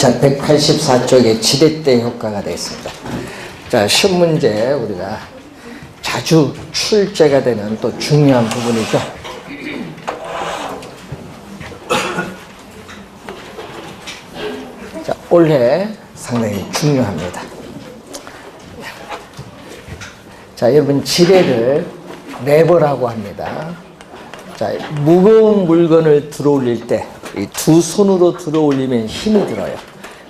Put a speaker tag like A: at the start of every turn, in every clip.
A: 자, 184쪽에 지렛대 효과가 되겠습니다. 자, 시험 문제 우리가 자주 출제가 되는 또 중요한 부분이죠. 자, 올해 상당히 중요합니다. 자, 여러분 지뢰를 레버라고 합니다. 자, 무거운 물건을 들어 올릴 때 이 두 손으로 들어 올리면 힘이 들어요.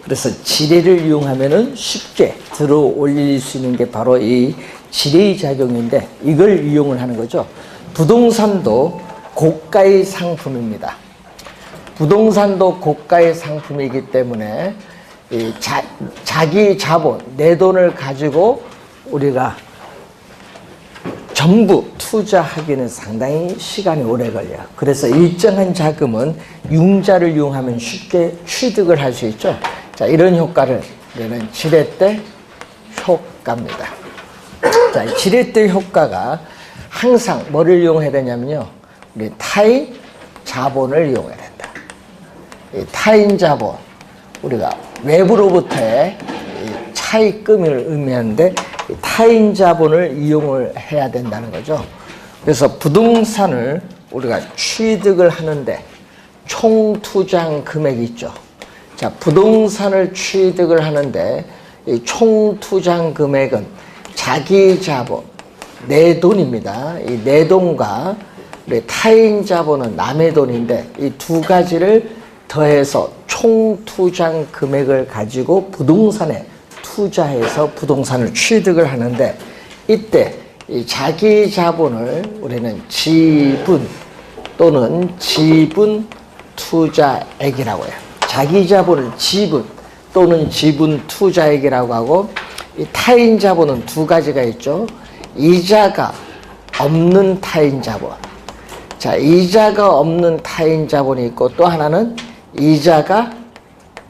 A: 그래서 지뢰를 이용하면은 쉽게 들어 올릴 수 있는 게 바로 이 지뢰의 작용인데, 이걸 이용을 하는 거죠. 부동산도 고가의 상품입니다. 부동산도 고가의 상품이기 때문에 이 자기 자본, 내 돈을 가지고 우리가 전부 투자하기는 상당히 시간이 오래 걸려요. 그래서 일정한 자금은 융자를 이용하면 쉽게 취득을 할 수 있죠. 자, 이런 효과를 우리는 지렛대 효과입니다. 자, 지렛대 효과가 항상 뭐를 이용해야 되냐면요, 우리 타인 자본을 이용해야 된다. 이 타인 자본, 우리가 외부로부터의 차입금을 의미하는데 타인 자본을 이용을 해야 된다는 거죠. 그래서 부동산을 우리가 취득을 하는데 총 투자한 금액이 있죠. 자, 부동산을 취득을 하는데 이 총 투자한 금액은 자기 자본, 내 돈입니다. 이 내 돈과 우리 타인 자본은 남의 돈인데 이 두 가지를 더해서 총 투자한 금액을 가지고 부동산에 투자해서 부동산을 취득을 하는데, 이때 이 자기 자본을 우리는 지분 또는 지분 투자액이라고 해요. 자기 자본을 지분 또는 지분 투자액이라고 하고, 이 타인 자본은 두 가지가 있죠. 이자가 없는 타인 자본. 자, 이자가 없는 타인 자본이 있고, 또 하나는 이자가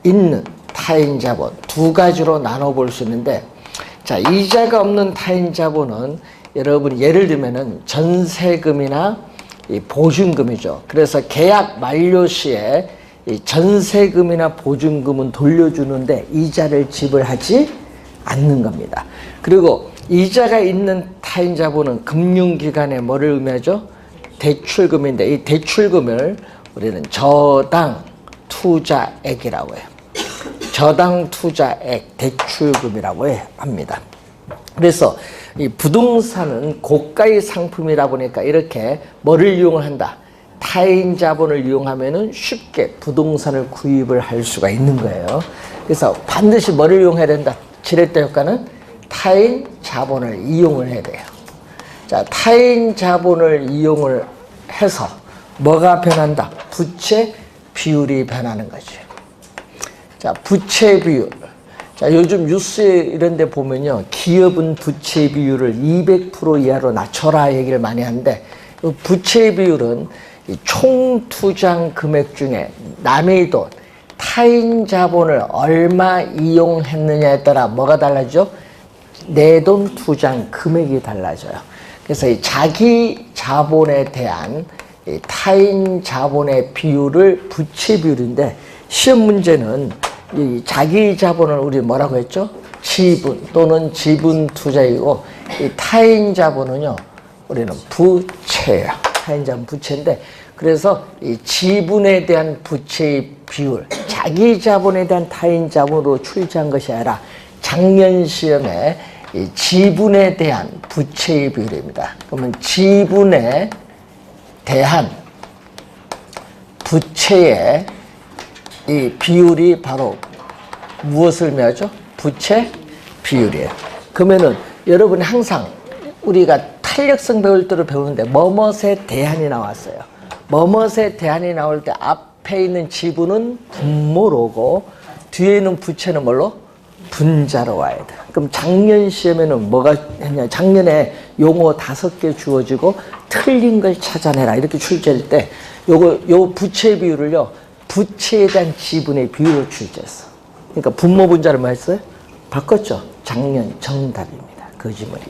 A: 있는 타인 자본, 두 가지로 나눠볼 수 있는데, 자, 이자가 없는 타인 자본은 여러분 예를 들면은 전세금이나 이 보증금이죠. 그래서 계약 만료 시에 이 전세금이나 보증금은 돌려주는데 이자를 지불하지 않는 겁니다. 그리고 이자가 있는 타인 자본은 금융기관에 뭐를 의미하죠? 대출금인데, 이 대출금을 우리는 저당 투자액이라고 해요. 저당 투자액, 대출금이라고 합니다. 그래서 이 부동산은 고가의 상품이라 보니까 이렇게 뭐를 이용을 한다? 타인 자본을 이용하면은 쉽게 부동산을 구입을 할 수가 있는 거예요. 그래서 반드시 뭐를 이용해야 된다? 지렛대 효과는 타인 자본을 이용을 해야 돼요. 자, 타인 자본을 이용을 해서 뭐가 변한다? 부채 비율이 변하는 거죠. 자, 부채 비율. 자, 요즘 뉴스에 이런 데 보면요, 기업은 부채 비율을 200% 이하로 낮춰라 얘기를 많이 하는데, 이 부채 비율은 이 총 투자한 금액 중에 남의 돈, 타인 자본을 얼마 이용했느냐에 따라 뭐가 달라지죠? 내 돈 투자한 금액이 달라져요. 그래서 이 자기 자본에 대한 이 타인 자본의 비율을 부채 비율인데, 시험 문제는 이 자기 자본을 우리 뭐라고 했죠? 지분 또는 지분 투자이고, 이 타인 자본은요, 우리는 부채야. 타인 자본 부채인데, 그래서 이 지분에 대한 부채의 비율, 자기 자본에 대한 타인 자본으로 출제한 것이 아니라 작년 시험에 이 지분에 대한 부채의 비율입니다. 그러면 지분에 대한 부채의 이 비율이 바로 무엇을 의미하죠? 부채 비율이에요. 그러면은 여러분이 항상 우리가 탄력성 배울 때로 배우는데 뭐뭇에 대한이 나왔어요. 뭐뭇에 대한이 나올 때 앞에 있는 지분은 분모로고 뒤에 있는 부채는 뭘로? 분자로 와야 돼. 그럼 작년 시험에는 뭐가 했냐? 작년에 용어 5개 주어지고 틀린 걸 찾아내라 이렇게 출제할 때 요 부채 비율을요, 부채에 대한 지분의 비율을 출제했어. 그러니까 분모 분자를 뭐 했어요? 바꿨죠. 작년 정답입니다. 그 지문이.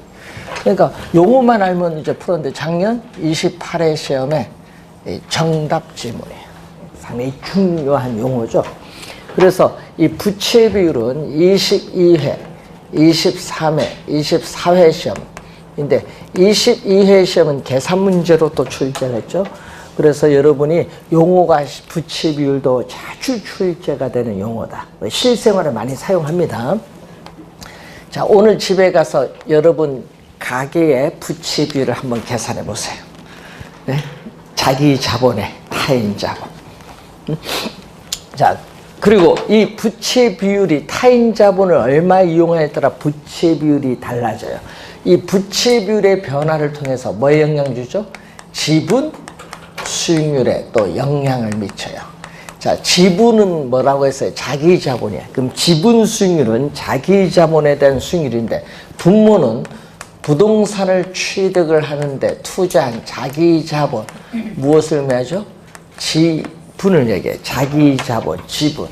A: 그러니까 용어만 알면 이제 풀었는데 작년 28회 시험에 정답 지문이에요. 상당히 중요한 용어죠. 그래서 이 부채 비율은 22회, 23회, 24회 시험인데 22회 시험은 계산 문제로 또 출제를 했죠. 그래서 여러분이 용어가 부채 비율도 자주 출제가 되는 용어다. 실생활에 많이 사용합니다. 자, 오늘 집에 가서 여러분 가계의 부채 비율을 한번 계산해 보세요. 네? 자기 자본의 타인 자본. 자, 그리고 이 부채 비율이 타인 자본을 얼마 이용하에 따라 부채 비율이 달라져요. 이 부채 비율의 변화를 통해서 뭐에 영향 주죠? 지분 수익률에 또 영향을 미쳐요. 자, 지분은 뭐라고 했어요? 자기 자본이야. 그럼 지분 수익률은 자기 자본에 대한 수익률인데 부모는 부동산을 취득을 하는데 투자한 자기 자본 무엇을 매죠? 지분을 얘기해. 자기 자본, 지분.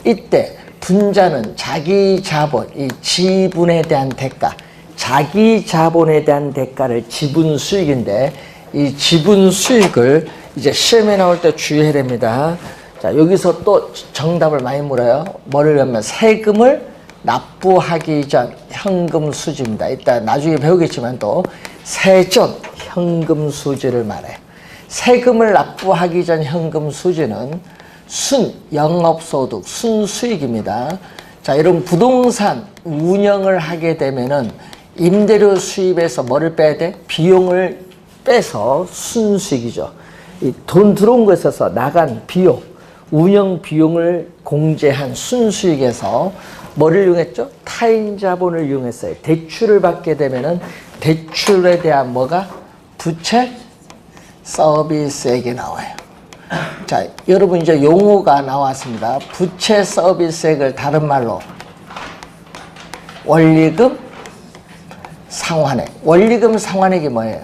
A: 이때 분자는 자기 자본, 이 지분에 대한 대가, 자기 자본에 대한 대가를 지분 수익인데 이 지분 수익을 이제 시험에 나올 때 주의해야 됩니다. 자, 여기서 또 정답을 많이 물어요. 뭐를 하면 세금을 납부하기 전 현금 수지입니다. 이따 나중에 배우겠지만 또 세전 현금 수지를 말해요. 세금을 납부하기 전 현금 수지는 순 영업소득, 순수익입니다. 자, 이런 부동산 운영을 하게 되면은 임대료 수입에서 뭐를 빼야 돼? 비용을 빼서 순수익이죠. 이 돈 들어온 것에서 나간 비용, 운영 비용을 공제한 순수익에서 뭐를 이용했죠? 타인 자본을 이용했어요. 대출을 받게 되면은 대출에 대한 뭐가? 부채 서비스액이 나와요. 자, 여러분 이제 용어가 나왔습니다. 부채 서비스액을 다른 말로 원리금 상환액. 원리금 상환액이 뭐예요?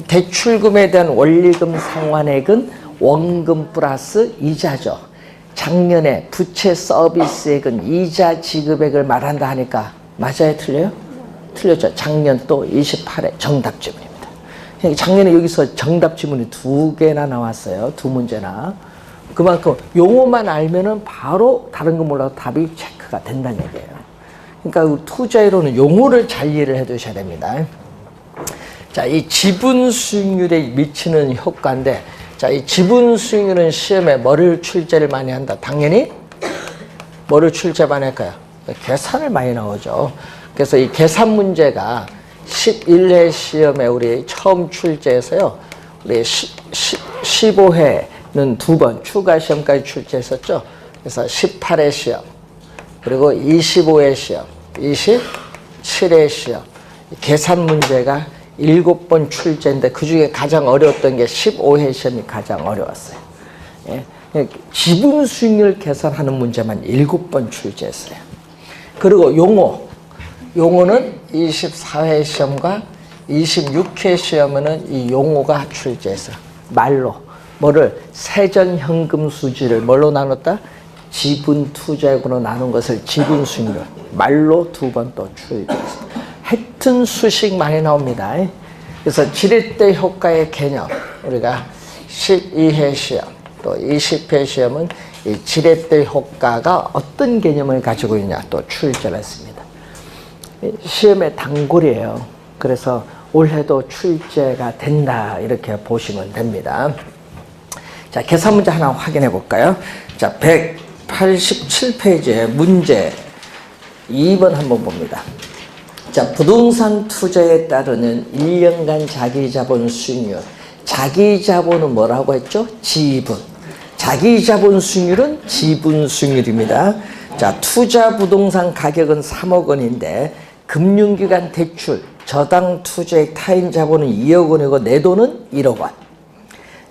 A: 대출금에 대한 원리금 상환액은 원금 플러스 이자죠. 작년에 부채 서비스액은 이자 지급액을 말한다 하니까 맞아요? 틀려요? 틀렸죠. 작년 또 28회 정답 지문입니다. 작년에 여기서 정답 지문이 2개나 나왔어요. 2문제나. 그만큼 용어만 알면은 바로 다른 거 몰라도 답이 체크가 된다는 얘기예요. 그러니까 투자이론은 용어를 잘 이해를 해 두셔야 됩니다. 자, 이 지분 수익률에 미치는 효과인데, 자, 이 지분 수익률은 시험에 뭐를 출제를 많이 한다? 당연히 뭐를 출제 많이 할까요? 계산을 많이 나오죠. 그래서 이 계산 문제가 11회 시험에 우리 처음 출제해서요. 우리 15회는 2번 추가 시험까지 출제했었죠. 그래서 18회 시험, 그리고 25회 시험, 27회 시험, 계산 문제가 7번 출제인데 그 중에 가장 어려웠던 게 15회 시험이 가장 어려웠어요. 예? 지분 수익률 계산하는 문제만 7번 출제했어요. 그리고 용어는 24회 시험과 26회 시험에는 이 용어가 출제해서 말로 뭐를 세전 현금 수지를 뭘로 나눴다? 지분 투자액으로 나눈 것을 지분 수익률 말로 2번 또 출제했어요. 하여튼 수식 많이 나옵니다. 그래서 지렛대 효과의 개념, 우리가 12회 시험 또 20회 시험은 이 지렛대 효과가 어떤 개념을 가지고 있냐 또 출제를 했습니다. 시험의 단골이에요. 그래서 올해도 출제가 된다 이렇게 보시면 됩니다. 자, 계산 문제 하나 확인해 볼까요? 자, 187페이지에 문제 2번 한번 봅니다. 자, 부동산 투자에 따르는 1년간 자기자본 수익률. 자기자본은 뭐라고 했죠? 지분. 자기자본 수익률은 지분 수익률입니다. 자, 투자 부동산 가격은 3억 원인데 금융기관 대출, 저당 투자액 타인 자본은 2억 원이고 내 돈은 1억 원.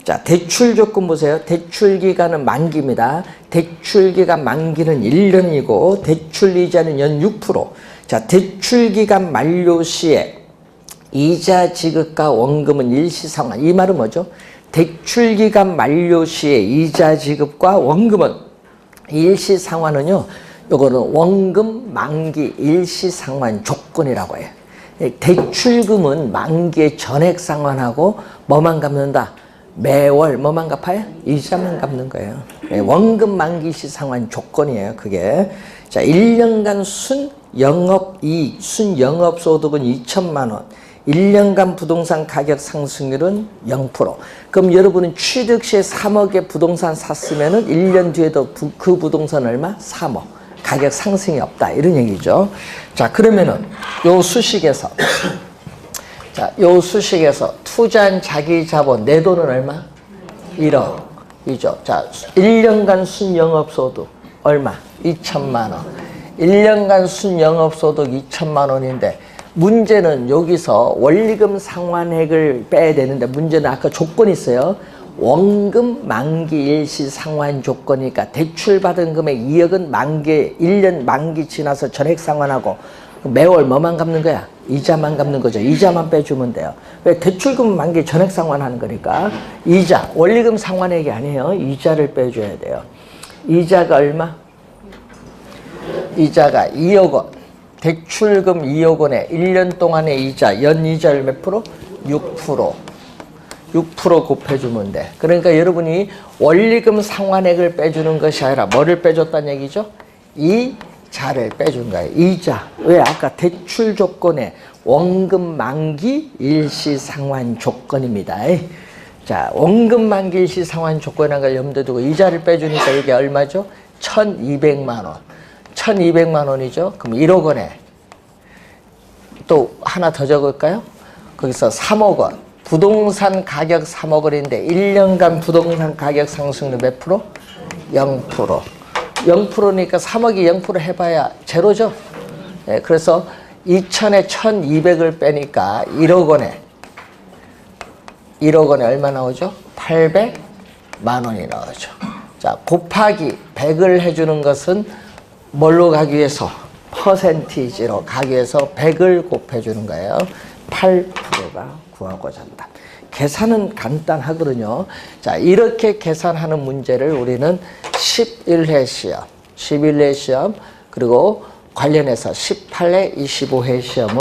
A: 자, 대출 조건 보세요. 대출 기간은 만기입니다. 대출 기간 만기는 1년이고 대출 이자는 연 6%. 자, 대출 기간 만료 시에 이자 지급과 원금은 일시상환. 이 말은 뭐죠? 대출 기간 만료 시에 이자 지급과 원금은 일시상환은요. 요거는 원금 만기 일시상환 조건이라고 해요. 대출금은 만기에 전액 상환하고 뭐만 갚는다? 매월 뭐만 갚아요? 이자만 갚는 거예요. 예, 원금 만기 시 상환 조건이에요, 그게. 자, 1년간 순 영업이익, 순 영업소득은 2천만 원. 1년간 부동산 가격 상승률은 0%. 그럼 여러분은 취득 시에 3억에 부동산 샀으면은 1년 뒤에도 그 부동산 얼마? 3억. 가격 상승이 없다. 이런 얘기죠. 자, 그러면은 요 수식에서 자, 요 수식에서 투자한 자기 자본 내 돈은 얼마? 1억. 이죠. 자, 1년간 순영업소득 얼마? 2천만 원. 1년간 순영업소득 2천만 원인데 문제는 여기서 원리금 상환액을 빼야 되는데 문제는 아까 조건이 있어요. 원금 만기 일시 상환 조건이니까 대출받은 금액 2억은 만기 1년 만기 지나서 전액 상환하고 매월 뭐만 갚는 거야? 이자만 갚는 거죠. 이자만 빼주면 돼요. 왜? 대출금 만기 전액 상환하는 거니까. 이자, 원리금 상환액이 아니에요. 이자를 빼줘야 돼요. 이자가 얼마? 이자가 2억 원. 대출금 2억 원에 1년 동안의 이자, 연이자율 몇 프로? 6%. 6% 곱해주면 돼. 그러니까 여러분이 원리금 상환액을 빼주는 것이 아니라 뭐를 빼줬다는 얘기죠? 이자를 빼준 거예요. 이자. 왜? 아까 대출 조건에 원금 만기 일시 상환 조건입니다. 자, 원금 만기 일시 상환 조건이라는 걸 염두에 두고 이자를 빼주니까 이게 얼마죠? 1,200만 원. 1,200만 원이죠. 그럼 1억 원에 또 하나 더 적을까요? 거기서 3억 원. 부동산 가격 3억 원인데 1년간 부동산 가격 상승률 몇 프로? 0%. 0%니까 3억이 0% 해봐야 제로죠. 네, 그래서 2천에 1,200을 빼니까 1억 원에 얼마 나오죠? 800만 원이 나오죠. 자, 곱하기 100을 해주는 것은 뭘로 가기 위해서? 퍼센티지로 가기 위해서 100을 곱해주는 거예요. 8%가 구하고자 한다. 계산은 간단하거든요. 자, 이렇게 계산하는 문제를 우리는 11회 시험, 11회 시험, 그리고 관련해서 18회, 25회 시험은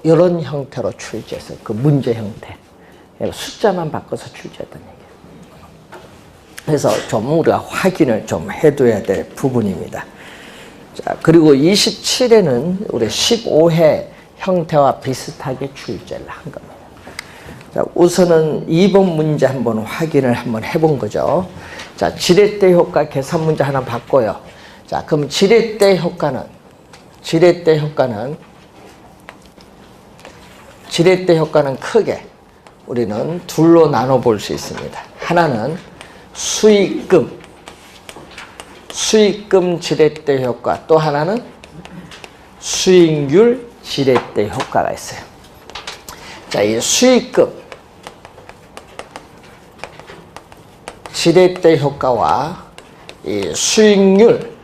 A: 이런 형태로 출제했어요. 그 문제 형태. 숫자만 바꿔서 출제했던 얘기예요. 그래서 좀 우리가 확인을 좀 해둬야 될 부분입니다. 자, 그리고 27회는 우리 15회 형태와 비슷하게 출제를 한 겁니다. 자, 우선은 2번 문제 한번 확인을 한번 해본 거죠. 자, 지렛대 효과 계산 문제 하나 봤고요. 자, 그럼 지렛대 효과는 크게 우리는 둘로 나눠 볼 수 있습니다. 하나는 수익금 지렛대 효과, 또 하나는 수익률 지렛대 효과가 있어요. 자, 이 수익금 지렛대 효과와 이 수익률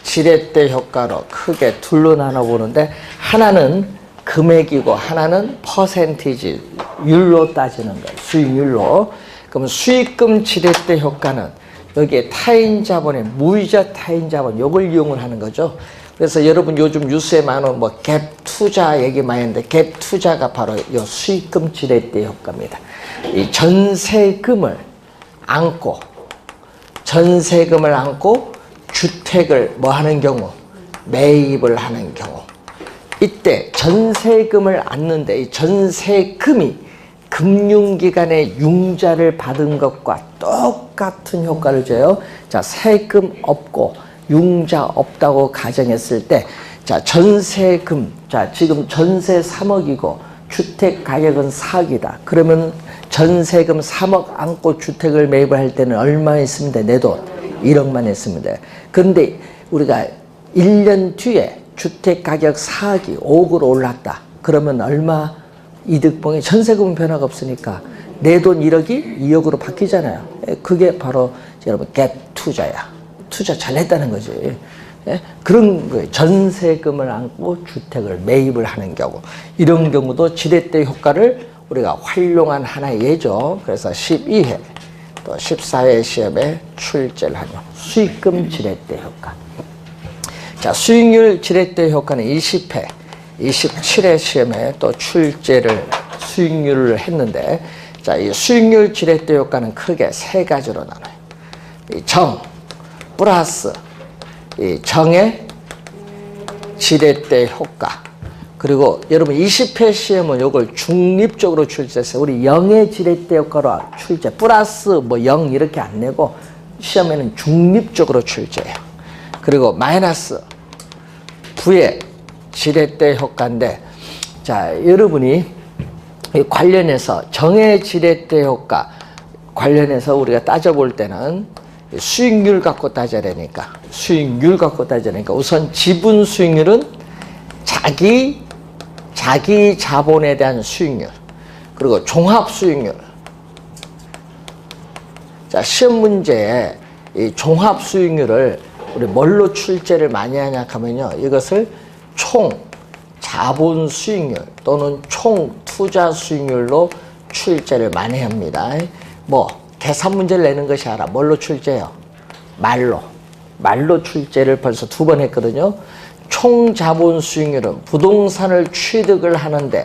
A: 지렛대 효과로 크게 둘로 나눠보는데 하나는 금액이고 하나는 퍼센티지 율로 따지는 거예요. 수익률로. 그럼 수익금 지렛대 효과는 여기에 타인 자본의 무이자 타인 자본 요걸 이용을 하는 거죠. 그래서 여러분 요즘 뉴스에 많은 뭐 갭 투자 얘기 많이 했는데 갭 투자가 바로 요 수익금 지렛대 효과입니다. 이 전세금을 안고 주택을 뭐 하는 경우? 매입을 하는 경우. 이때 전세금을 안는데 이 전세금이 금융기관의 융자를 받은 것과 똑같은 효과를 줘요. 자, 세금 없고 융자 없다고 가정했을 때, 자, 전세금, 자, 지금 전세 3억이고 주택 가격은 4억이다. 그러면 전세금 3억 안고 주택을 매입을 할 때는 얼마 있으면 돼? 내 돈 1억만 했으면 돼. 그런데 우리가 1년 뒤에 주택 가격 4억이 5억으로 올랐다. 그러면 얼마 이득봉에 전세금은 변화가 없으니까 내 돈 1억이 2억으로 바뀌잖아요. 그게 바로 여러분 갭 투자야. 투자 잘했다는 거지. 그런 거예요. 전세금을 안고 주택을 매입을 하는 경우. 이런 경우도 지렛대 효과를 우리가 활용한 하나의 예죠. 그래서 12회 또 14회 시험에 출제를 하죠. 수익금 지렛대 효과. 자, 수익률 지렛대 효과는 20회, 27회 시험에 또 출제를 수익률을 했는데, 자, 이 수익률 지렛대 효과는 크게 세 가지로 나눠요. 이 정 플러스 이 정의 지렛대 효과. 그리고 여러분 20회 시험은 이걸 중립적으로 출제했어요. 우리 0의 지렛대 효과로 출제. 플러스 뭐 0 이렇게 안 내고 시험에는 중립적으로 출제해요. 그리고 마이너스 부의 지렛대 효과인데, 자, 여러분이 관련해서 정의 지렛대 효과 관련해서 우리가 따져볼 때는 수익률 갖고 따져야 되니까, 우선 지분 수익률은 자기 자본에 대한 수익률, 그리고 종합 수익률. 자, 시험 문제에 이 종합 수익률을 우리 뭘로 출제를 많이 하냐 하면요, 이것을 총 자본 수익률 또는 총 투자 수익률로 출제를 많이 합니다. 뭐 계산 문제를 내는 것이 아니라 뭘로 출제해요? 말로 출제를 벌써 2번 했거든요. 총 자본 수익률은 부동산을 취득을 하는데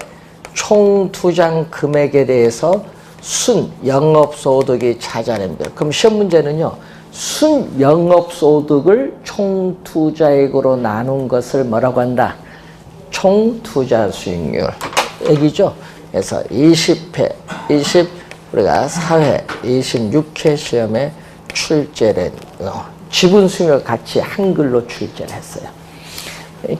A: 총 투자 금액에 대해서 순 영업소득이 차지하는데, 그럼 시험 문제는요, 순 영업소득을 총 투자액으로 나눈 것을 뭐라고 한다? 총 투자 수익률 얘기죠. 그래서 20회, 우리가 4회, 26회 시험에 출제된 지분 수익률 같이 한글로 출제를 했어요.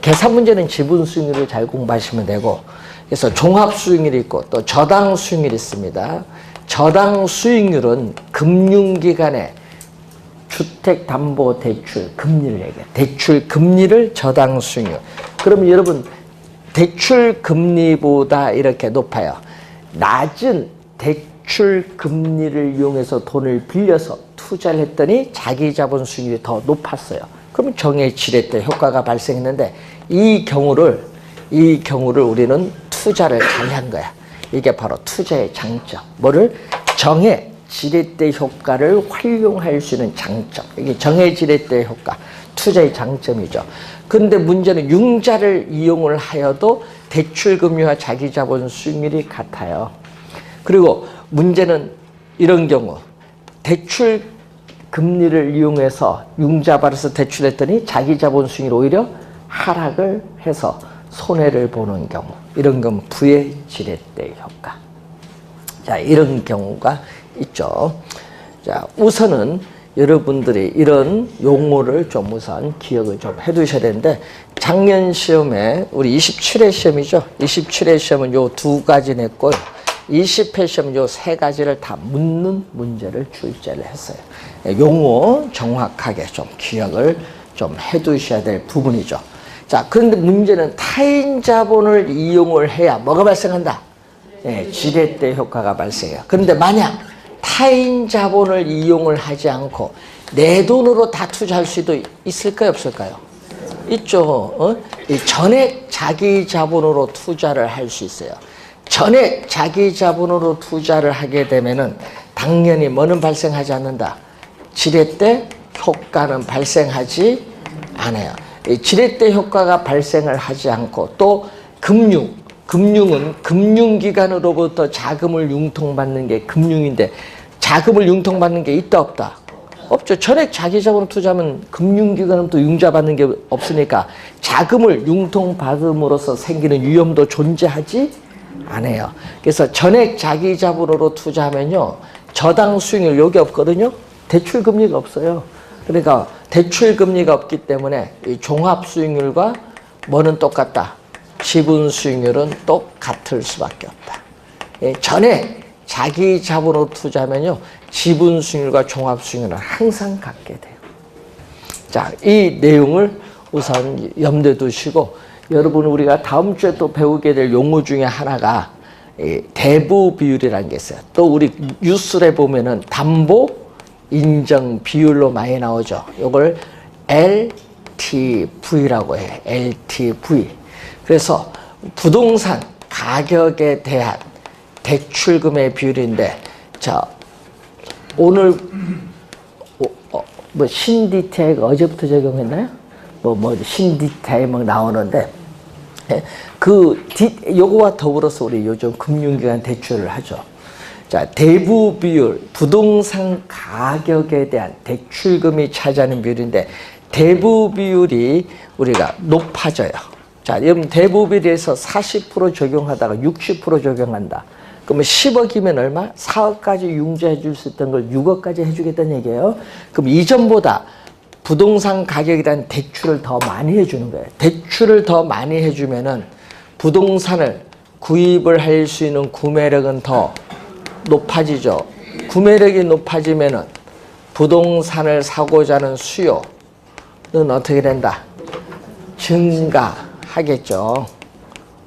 A: 계산 문제는 지분 수익률을 잘 공부하시면 되고, 그래서 종합 수익률이 있고 또 저당 수익률이 있습니다. 저당 수익률은 금융기관의 주택담보대출 금리를 얘기해요. 대출 금리를 저당 수익률. 그러면 여러분, 대출 금리보다 이렇게 높아요. 낮은 대출 금리를 이용해서 돈을 빌려서 투자를 했더니 자기 자본 수익률이 더 높았어요. 그러면 정의 지렛대 효과가 발생했는데, 이 경우를 우리는 투자를 잘 한 거야. 이게 바로 투자의 장점. 뭐를? 정의 지렛대 효과를 활용할 수 있는 장점. 이게 정의 지렛대 효과, 투자의 장점이죠. 그런데 문제는 융자를 이용을 하여도 대출금리와 자기자본 수익률이 같아요. 그리고 문제는 이런 경우, 대출 금리를 이용해서 융자 받아서 대출했더니 자기자본 수익률이 오히려 하락을 해서 손해를 보는 경우, 이런 건 부의 지렛대 효과. 자, 이런 경우가 있죠. 자, 우선은 여러분들이 이런 용어를 좀 우선 기억을 좀 해두셔야 되는데, 작년 시험에 우리 27회 시험이죠. 27회 시험은 요 2가지 냈고요. 20회 시험은 요 3가지를 다 묻는 문제를 출제를 했어요. 용어 정확하게 좀 기억을 좀 해두셔야 될 부분이죠. 자, 그런데 문제는 타인 자본을 이용을 해야 뭐가 발생한다? 네, 지렛대 효과가 발생해요. 그런데 만약 타인 자본을 이용을 하지 않고 내 돈으로 다 투자할 수도 있을까요, 없을까요? 있죠. 이 전액 자기 자본으로 투자를 할 수 있어요. 전액 자기 자본으로 투자를 하게 되면은 당연히 뭐는 발생하지 않는다? 지렛대 효과는 발생하지 않아요. 이 지렛대 효과가 발생을 하지 않고, 또 금융은 금융기관으로부터 자금을 융통받는 게 금융인데, 자금을 융통받는 게 있다 없다? 없죠. 전액 자기 자본으로 투자하면 금융기관은 또 융자받는 게 없으니까 자금을 융통받음으로써 생기는 위험도 존재하지 않아요. 그래서 전액 자기 자본으로 투자하면요, 저당 수익률 여기 없거든요. 대출 금리가 없어요. 그러니까 대출 금리가 없기 때문에 이 종합 수익률과 뭐는 똑같다? 지분 수익률은 똑같을 수밖에 없다. 전에 자기 자본으로 투자하면요, 지분 수익률과 종합 수익률은 항상 같게 돼요. 자, 이 내용을 우선 염두에 두시고, 여러분, 우리가 다음 주에 또 배우게 될 용어 중에 하나가 대부 비율이라는 게 있어요. 또 우리 뉴스에 보면은 담보 인정 비율로 많이 나오죠. 이걸 LTV라고 해요. LTV. 그래서 부동산 가격에 대한 대출금의 비율인데, 자, 오늘 뭐 신디테이가 어제부터 적용했나요? 뭐 신디테이 막 나오는데, 요거와 더불어서 우리 요즘 금융기관 대출을 하죠. 자, 대부 비율, 부동산 가격에 대한 대출금이 차지하는 비율인데 대부 비율이 우리가 높아져요. 자, 여러분 대부 비율에서 40% 적용하다가 60% 적용한다. 그러면 10억이면 얼마? 4억까지 융자해 줄 수 있던 걸 6억까지 해주겠다는 얘기예요. 그럼 이전보다 부동산 가격에 대한 대출을 더 많이 해주는 거예요. 대출을 더 많이 해주면은 부동산을 구입을 할 수 있는 구매력은 더 높아지죠. 구매력이 높아지면은 부동산을 사고자 하는 수요는 어떻게 된다? 증가하겠죠.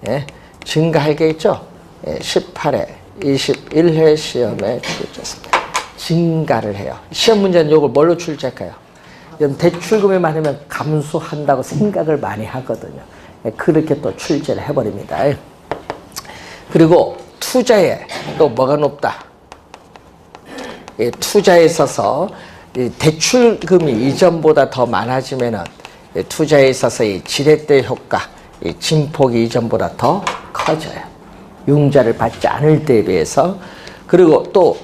A: 예? 증가하겠죠. 18회, 21회 시험에 출제했습니다. 증가를 해요. 시험 문제는 이걸 뭘로 출제할까요? 대출금이 많으면 감소한다고 생각을 많이 하거든요. 그렇게 또 출제를 해버립니다. 그리고 투자에 또 뭐가 높다? 투자에 있어서 대출금이 이전보다 더 많아지면은 투자에 있어서 이 지렛대 효과, 이 진폭이 이전보다 더 커져요. 융자를 받지 않을 때에 비해서. 그리고 또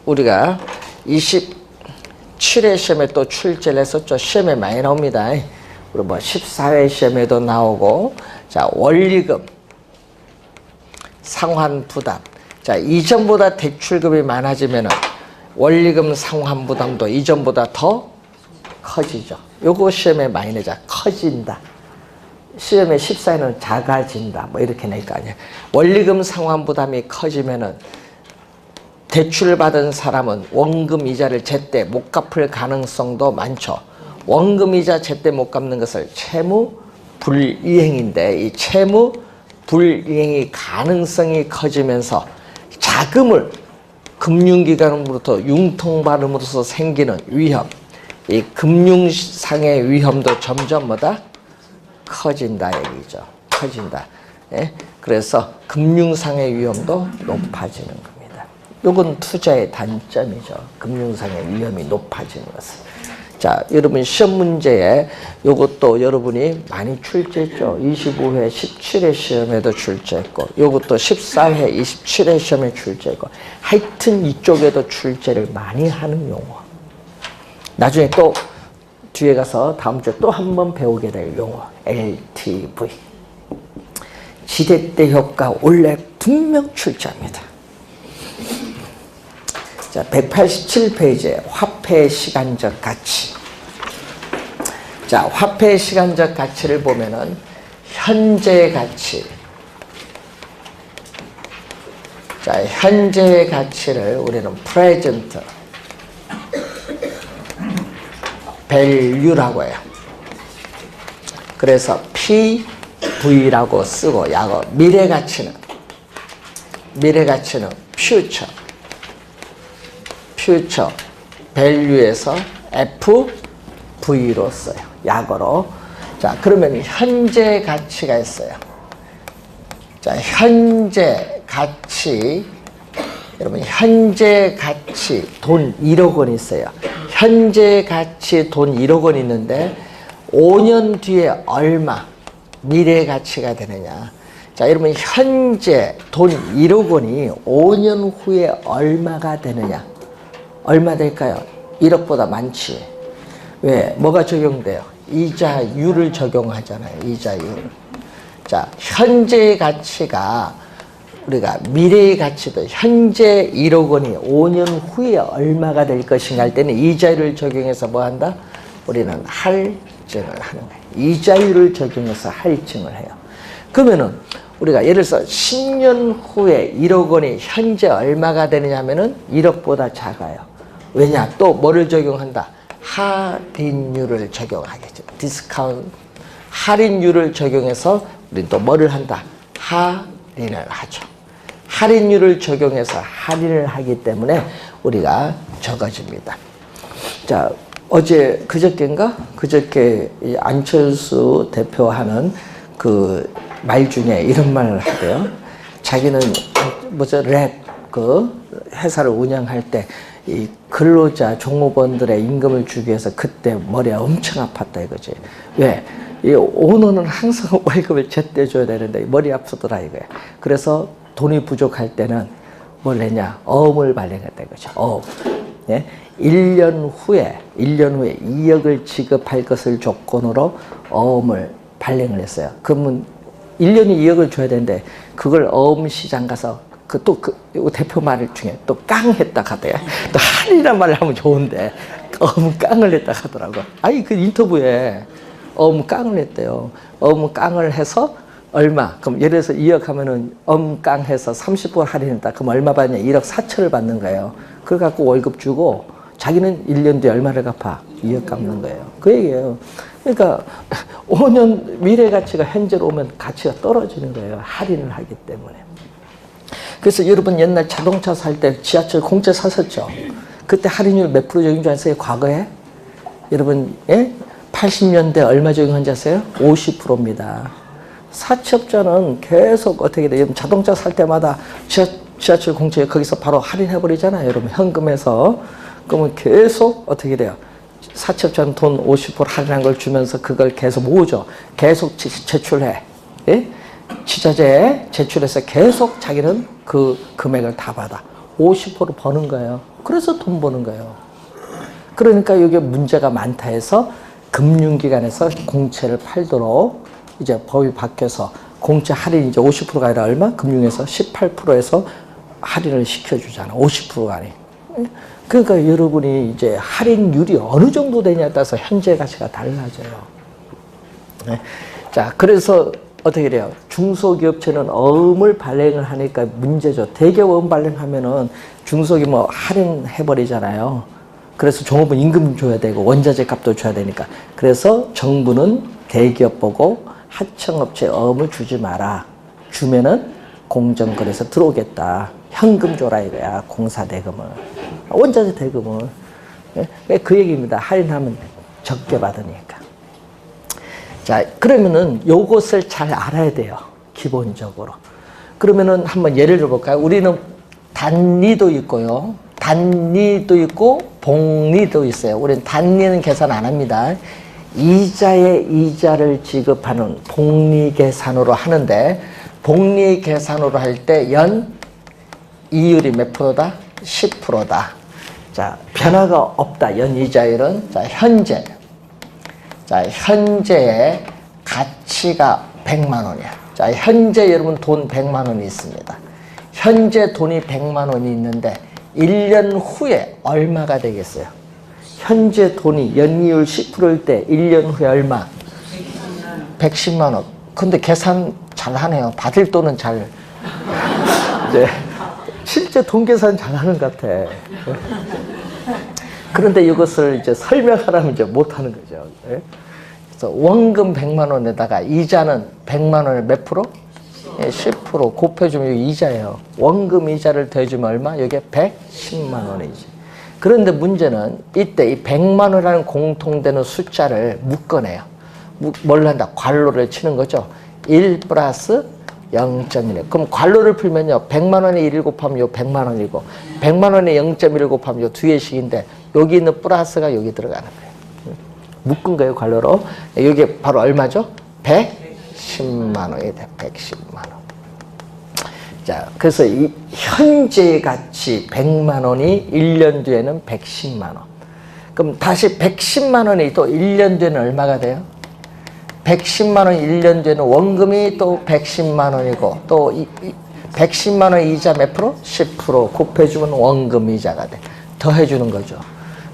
A: 우리가 27회 시험에 또 출제를 했었죠. 시험에 많이 나옵니다. 그리고 뭐 14회 시험에도 나오고, 자, 원리금, 상환 부담. 자, 이전보다 대출금이 많아지면은 원리금 상환 부담도 이전보다 더 커지죠. 요거 시험에 많이 내자. 커진다. 시험에 14회는 작아진다. 뭐 이렇게 낼 거 아니에요. 원리금 상환 부담이 커지면은 대출을 받은 사람은 원금 이자를 제때 못 갚을 가능성도 많죠. 원금 이자 제때 못 갚는 것을 채무 불이행인데, 이 채무 불이행이 가능성이 커지면서 자금을 금융기관으로부터 융통받음으로써 생기는 위험, 이 금융상의 위험도 점점 뭐다? 커진다 얘기죠. 커진다. 예? 그래서 금융상의 위험도 높아지는 겁니다. 이건 투자의 단점이죠. 금융상의 위험이 높아지는 것은. 자, 여러분 시험 문제에 요것도 여러분이 많이 출제했죠. 25회 17회 시험에도 출제했고, 요것도 14회 27회 시험에 출제했고, 하여튼 이쪽에도 출제를 많이 하는 용어. 나중에 또 뒤에 가서 다음 주에 또 한 번 배우게 될 용어. LTV. 지렛대 효과 원래 분명 출제합니다. 자, 187페이지에 화폐의 시간적 가치. 자, 화폐의 시간적 가치를 보면은 현재의 가치. 자, 현재의 가치를 우리는 present value라고 해요. 그래서 PV라고 쓰고, 약어 미래 가치는 future value에서 FV로 써요. 약어로. 자, 그러면 현재 가치가 있어요. 자, 현재 가치. 여러분, 현재 가치 돈 1억 원 있어요. 현재 가치 돈 1억 원 있는데 5년 뒤에 얼마 미래 가치가 되느냐. 자, 여러분, 현재 돈 1억 원이 5년 후에 얼마가 되느냐. 얼마 될까요? 1억보다 많지. 왜? 뭐가 적용돼요? 이자율을 적용하잖아요. 이자율. 자, 현재의 가치가 우리가 미래의 가치도 현재 1억 원이 5년 후에 얼마가 될 것인가 할 때는 이자율을 적용해서 뭐 한다? 우리는 할증을 하는 거예요. 이자율을 적용해서 할증을 해요. 그러면은 우리가 예를 들어서 10년 후에 1억 원이 현재 얼마가 되느냐 하면은 1억보다 작아요. 왜냐? 또 뭐를 적용한다? 할인율을 적용하겠죠. 디스카운트. 할인율을 적용해서 우리 또 뭐를 한다? 할인을 하죠. 할인율을 적용해서 할인을 하기 때문에 우리가 적어집니다. 자, 어제 그저께인가? 그저께 안철수 대표하는 그 말 중에 이런 말을 하대요. 자기는 그 회사를 운영할 때 이 근로자 종업원들의 임금을 주기 위해서 그때 머리가 엄청 아팠다 이거지. 왜? 이 오너는 항상 월급을 제때 줘야 되는데 머리 아프더라 이거야. 그래서 돈이 부족할 때는 뭘 했냐? 어음을 발행했다 이거죠. 어음. 예? 1년 후에 2억을 지급할 것을 조건으로 어음을 발행을 했어요. 그러면 1년에 2억을 줘야 되는데 그걸 어음 시장 가서 요 대표 말 중에 또 깡했다 하대요. 또 한이란 말을 하면 좋은데 어음 깡을 했다 하더라고. 아니 그 인터뷰에 어음 깡을 했대요. 어음 깡을 해서 얼마? 그럼 예를 들어서 2억 하면은 깡해서 30% 할인했다. 그럼 얼마 받냐? 1억 4천을 받는 거예요. 그걸 갖고 월급 주고 자기는 1년 뒤에 얼마를 갚아? 2억 갚는 거예요. 그 얘기예요. 그러니까 5년 미래 가치가 현재로 오면 가치가 떨어지는 거예요. 할인을 하기 때문에. 그래서 여러분 옛날 자동차 살 때 지하철 공짜 샀었죠. 그때 할인율 몇 프로 적용 줄 아세요? 과거에? 여러분, 예? 80년대 얼마 적용한 줄 아세요? 50%입니다. 사채업자는 계속 어떻게 돼요? 자동차 살 때마다 지하철 공짜에 거기서 바로 할인해버리잖아요. 여러분, 현금에서. 그러면 계속 어떻게 돼요? 사채업자는 돈 50% 할인한 걸 주면서 그걸 계속 모으죠. 계속 제출해. 예? 지자재에 제출해서 계속 자기는 그 금액을 다 받아. 50% 버는 거예요. 그래서 돈 버는 거예요. 그러니까 이게 문제가 많다 해서 금융기관에서 공채를 팔도록 이제 법이 바뀌어서 공채 할인 이제 50%가 아니라 얼마? 금융에서 18%에서 할인을 시켜주잖아. 50%가 아니. 그러니까 여러분이 이제 할인율이 어느 정도 되냐에 따라서 현재 가치가 달라져요. 네. 자, 그래서 어떻게 돼요? 중소기업체는 어음을 발행을 하니까 문제죠. 대기업 어음 발행하면은 중소기업 뭐 할인해버리잖아요. 그래서 종업원 임금 줘야 되고 원자재 값도 줘야 되니까. 그래서 정부는 대기업 보고 하청업체 어음을 주지 마라. 주면은 공정거래에서 들어오겠다. 현금 줘라 이거야. 공사 대금을. 원자재 대금을. 그 얘기입니다. 할인하면 적게 받으니까. 자, 그러면은 요것을 잘 알아야 돼요. 기본적으로. 그러면은 한번 예를 들어볼까요? 우리는 단리도 있고요. 단리도 있고 복리도 있어요. 우리는 단리는 계산 안 합니다. 이자에 이자를 지급하는 복리 계산으로 하는데 복리 계산으로 할 때 연 이율이 몇 프로다? 10%다. 자, 변화가 없다. 연 이자율은. 자, 현재. 자, 현재의 가치가 100만 원이야. 자, 현재 여러분 돈 100만 원이 있습니다. 현재 돈이 100만 원이 있는데 1년 후에 얼마가 되겠어요? 현재 돈이 연이율 10%일 때 1년 후에 얼마? 110만 원. 근데 계산 잘 하네요. 받을 돈은 잘. 네. 실제 돈 계산 잘 하는 것 같아. 그런데 이것을 이제 설명하라면 이제 못 하는 거죠. 그래서 원금 100만 원에다가 이자는 100만 원에 몇 프로? 10% 곱해주면 이게 이자예요. 원금 이자를 더해주면 얼마? 이게 110만 원이지. 그런데 문제는 이때 이 100만 원이라는 공통되는 숫자를 묶어내요. 뭘 한다? 괄호를 치는 거죠. 1 플러스 0.1. 그럼 괄호를 풀면요. 100만 원에 1을 곱하면 요 100만 원이고 100만 원에 0.1을 곱하면 요 두 개씩인데 여기 있는 플러스가 여기 들어가는 거예요. 묶은 거예요. 괄호로. 이게 바로 얼마죠? 110만 원이 돼. 110만 원. 자, 그래서 이 현재 가치 100만 원이 1년 뒤에는 110만 원. 그럼 다시 110만 원이 또 1년 뒤에는 얼마가 돼요? 110만 원 1년 뒤에는 원금이 또 110만 원이고 또 110만 원 이자 몇 프로? 10% 곱해주면 원금 이자가 돼. 더해주는 거죠.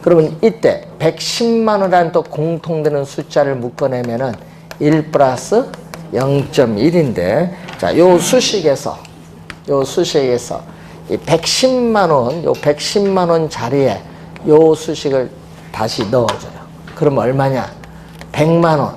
A: 그러면 이때 110만 원이라는 또 공통되는 숫자를 묶어내면은 1 플러스 0.1인데 자, 요 수식에서 이 110만 원, 요 110만 원 자리에 요 수식을 다시 넣어줘요. 그럼 얼마냐? 100만 원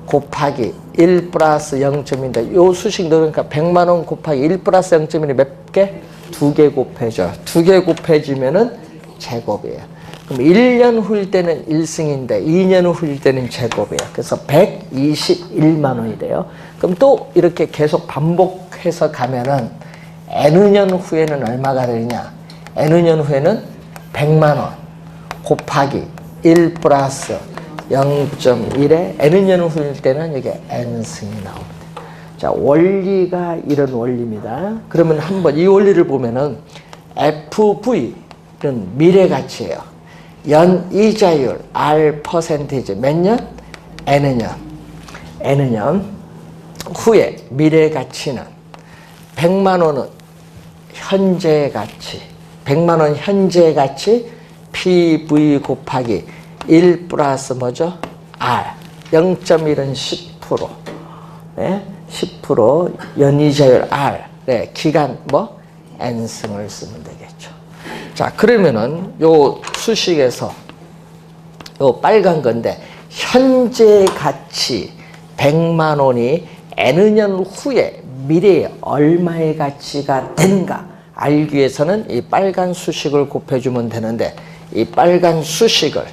A: 곱하기 1 플러스 0.1인데 요 수식 넣으니까 100만 원 곱하기 1 플러스 0.1이 몇 개? 2개 곱해줘. 2개 곱해지면은 제곱이에요. 그럼 1년 후일 때는 1승인데 2년 후일 때는 제곱이에요. 그래서 121만 원이 돼요. 그럼 또 이렇게 계속 반복해서 가면은 N년 후에는 얼마가 되느냐? N년 후에는 100만 원 곱하기 1 플러스 0.1에 N년 후일 때는 이게 N승이 나옵니다. 자, 원리가 이런 원리입니다. 그러면 한번 이 원리를 보면은 FV는 미래가치예요. 연이자율 R 퍼센테이지 몇 년? N은 년. N은 년 후에 미래가치는 100만 원은 현재 가치. 100만 원 현재 가치 PV 곱하기 1 플러스 뭐죠? R. 0.1은 10%. 네? 10% 연이자율 R. 네, 기간 뭐? N승을 쓰면 되겠죠. 자, 그러면은 요 수식에서 요 빨간 건데 현재 가치 100만 원이 N 년 후에 미래에 얼마의 가치가 되는가 알기 위해서는 이 빨간 수식을 곱해주면 되는데 이 빨간 수식을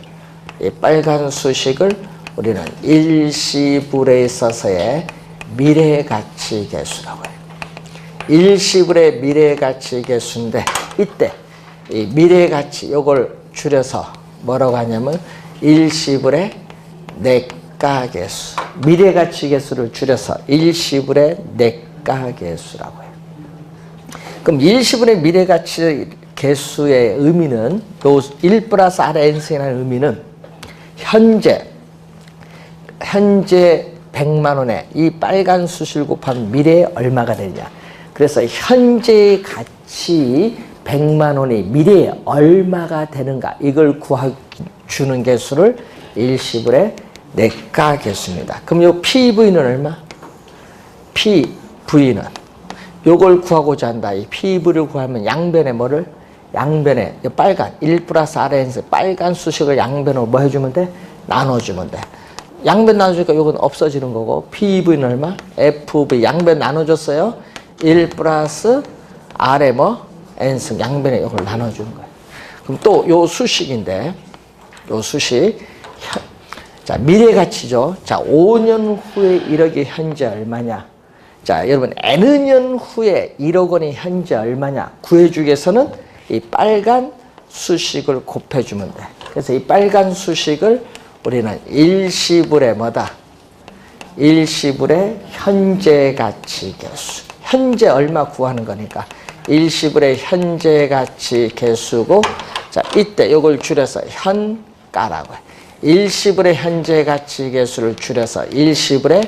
A: 우리는 일시불에 있어서의 미래가치 계수라고 해요. 일시불의 미래가치 계수인데 이때 이 미래가치 요걸 줄여서 뭐라고 하냐면 일시불의 내가계수. 미래가치 계수를 줄여서 일시불의 내가계수라고 해요. 그럼 일시불의 미래가치 계수의 의미는 요 1 플러스 R N승이라는 의미는 현재 100만 원에 이 빨간 수식을 곱하면 미래에 얼마가 되냐. 그래서 현재 가치 100만 원이 미래에 얼마가 되는가 이걸 주는 개수를 일시불의 내가 개수입니다. 그럼 요 PV는 얼마? PV는 요걸 구하고자 한다. 이 PV를 구하면 양변에 뭐를? 양변에 빨간 1 플러스 RN 빨간 수식을 양변으로 뭐 해주면 돼? 나눠주면 돼. 양변 나눠주니까 요건 없어지는 거고 PV는 얼마? FV 양변 나눠줬어요. 1 플러스 R에 뭐? N승 양변에 이걸 나눠주는 거예요. 그럼 또 요 수식인데 요 수식 자 미래가치죠. 자 5년 후에 1억이 현재 얼마냐. 자 여러분 N년 후에 1억 원이 현재 얼마냐 구해주기 위해서는 이 빨간 수식을 곱해주면 돼. 그래서 이 빨간 수식을 우리는 일시불의 뭐다? 일시불의 현재 가치 계수. 현재 얼마 구하는 거니까 일시불의 현재 가치 계수고 자 이때 이걸 줄여서 현가라고 해. 일시불의 현재 가치 계수를 줄여서 일시불의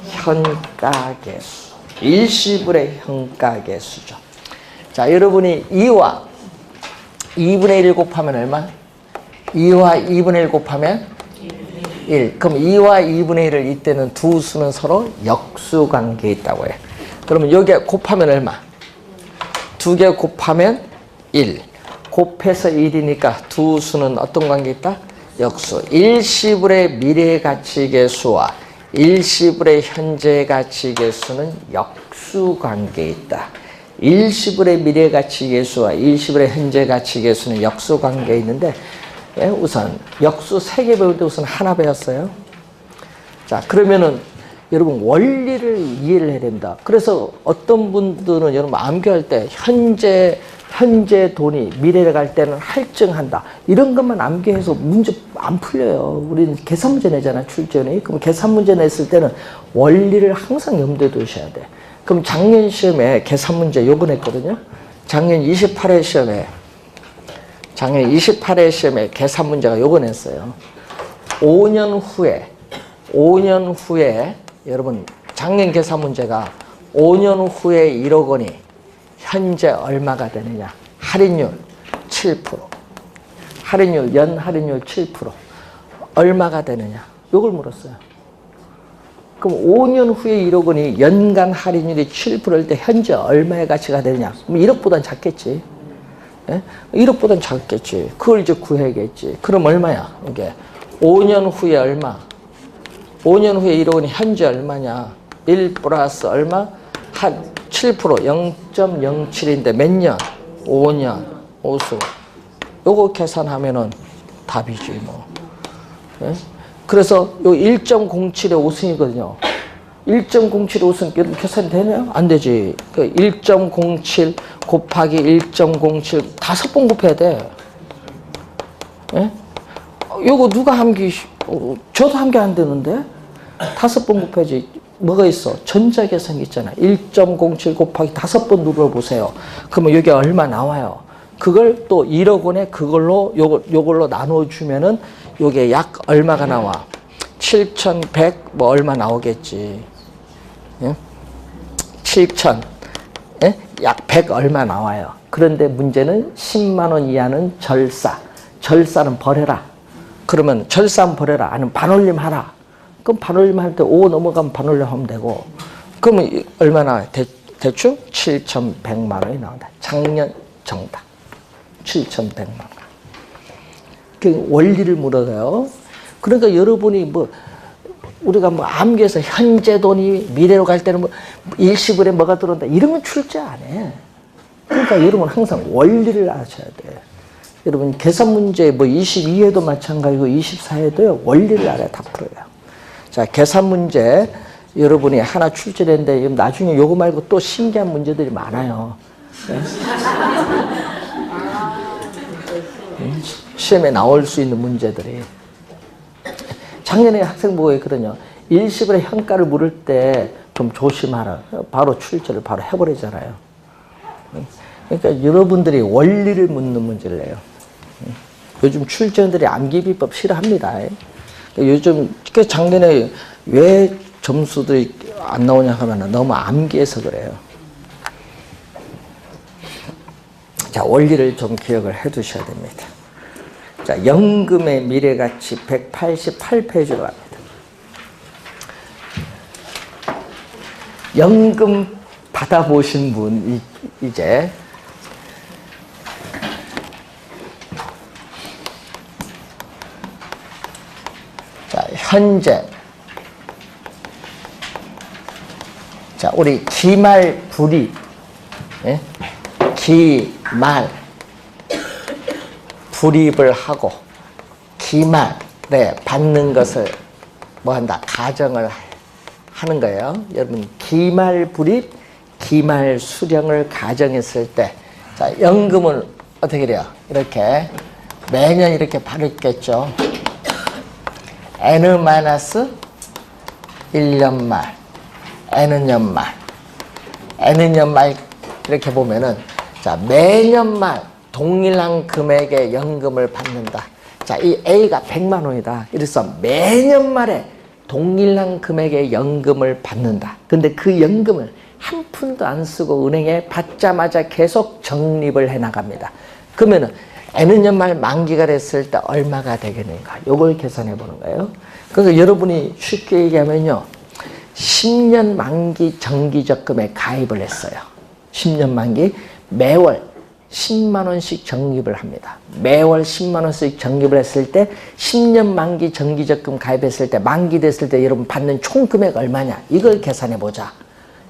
A: 현가 계수. 일시불의 현가 계수죠. 자 여러분이 2와 2분의 1 곱하면 얼마? 2와 2분의 1 곱하면 1. 그럼 2와 2분의 1을 이때는 두 수는 서로 역수관계에 있다고 해요. 그러면 여기에 곱하면 얼마? 두 개 곱하면 1. 곱해서 1이니까 두 수는 어떤 관계에 있다? 역수. 일시불의 미래가치계수와 일시불의 현재가치계수는 역수관계에 있다. 일시불의 미래가치계수와 일시불의 현재가치계수는 역수관계에 있는데 우선 역수 3개 배울 때 우선 하나 배웠어요. 자 그러면은 여러분 원리를 이해를 해야 됩니다. 그래서 어떤 분들은 여러분 암기할 때 현재 돈이 미래에 갈 때는 할증한다. 이런 것만 암기해서 문제 안 풀려요. 우리는 계산 문제 내잖아 출제원이. 그럼 계산 문제 냈을 때는 원리를 항상 염두에 두셔야 돼. 그럼 작년 시험에 계산 문제 요거 냈거든요. 작년 28회 시험에 계산 문제가 요거 냈어요. 5년 후에 여러분 작년 계산 문제가 5년 후에 1억 원이 현재 얼마가 되느냐. 할인율 7%. 연 할인율 7%. 얼마가 되느냐. 요걸 물었어요. 그럼 5년 후에 1억 원이 연간 할인율이 7%일 때 현재 얼마의 가치가 되느냐. 그럼 1억보단 작겠지. 예? 1억보단 작겠지. 그걸 이제 구해야겠지. 그럼 얼마야? 이게 5년 후에 얼마? 5년 후에 1억 원이 현재 얼마냐? 1 플러스 얼마? 한 7% 0.07인데 몇 년? 5년 5수. 요거 계산하면은 답이지 뭐. 예? 그래서 요 1.07의 5승이거든요. 1.07의 5승 여러분 계산이 되나요? 안 되지. 그 1.07 곱하기 1.07 5번 곱해야 돼. 예? 요거 누가 함기 저도 함기 안 되는데 5번 곱해야지. 뭐가 있어? 전자계산기 있잖아. 1.07 곱하기 5번 눌러보세요. 그러면 여기 얼마 나와요? 그걸 또 1억 원에 그걸로 요걸로 나누어 주면은 요게 약 얼마가 나와? 7,100 뭐 얼마 나오겠지. 예? 7,000 예? 약 100 얼마 나와요. 그런데 문제는 10만 원 이하는 절사. 절사는 버려라. 그러면 절사는 버려라. 아니면 반올림 하라. 그럼 반올림 할 때 5 넘어가면 반올림 하면 되고. 그러면 얼마 나와요? 대충 7,100만 원이 나온다. 작년 정답. 7,100만 원. 그 원리를 물어요. 그러니까 여러분이 뭐 우리가 뭐 암기해서 현재 돈이 미래로 갈 때는 뭐 일시불에 뭐가 들어온다 이런 건 출제 안 해. 그러니까 여러분 항상 원리를 아셔야 돼. 여러분 계산 문제 뭐 22회도 마찬가지고 24회도요 원리를 알아야 다 풀어요. 자, 계산 문제 여러분이 하나 출제했는데 나중에 요거 말고 또 신기한 문제들이 많아요. 네? 시험에 나올 수 있는 문제들이. 작년에 학생 보고에 그러냐. 일시불에 현가를 물을 때 좀 조심하라. 바로 출제를 바로 해버리잖아요. 그러니까 여러분들이 원리를 묻는 문제를 내요. 요즘 출제원들이 암기비법 싫어합니다. 요즘 작년에 왜 점수들이 안 나오냐 하면 너무 암기해서 그래요. 자, 원리를 좀 기억을 해 두셔야 됩니다. 자, 연금의 미래가치 188페이지로 갑니다. 연금 받아보신 분, 이제. 자, 현재. 자, 우리 기말 불입. 예? 기말. 불입을 하고 기말에 받는 것을 뭐 한다? 가정을 하는 거예요. 여러분 기말 불입, 기말 수령을 가정했을 때 자, 연금을 어떻게 돼요? 이렇게 매년 이렇게 받겠죠. N-1년 말, N년 말, N년 말 이렇게 보면은 자, 매년 말 동일한 금액의 연금을 받는다. 자, 이 A가 100만 원이다. 이래서 매년 말에 동일한 금액의 연금을 받는다. 근데 그 연금을 한 푼도 안 쓰고 은행에 받자마자 계속 적립을 해 나갑니다. 그러면은 N년 말 만기가 됐을 때 얼마가 되겠는가? 요걸 계산해 보는 거예요. 그러니까 여러분이 쉽게 얘기하면요. 10년 만기 정기적금에 가입을 했어요. 10년 만기 매월 10만 원씩 적립을 합니다. 매월 10만 원씩 적립을 했을 때 10년 만기 정기적금 가입했을 때 만기 됐을 때 여러분 받는 총 금액 얼마냐? 이걸 계산해 보자.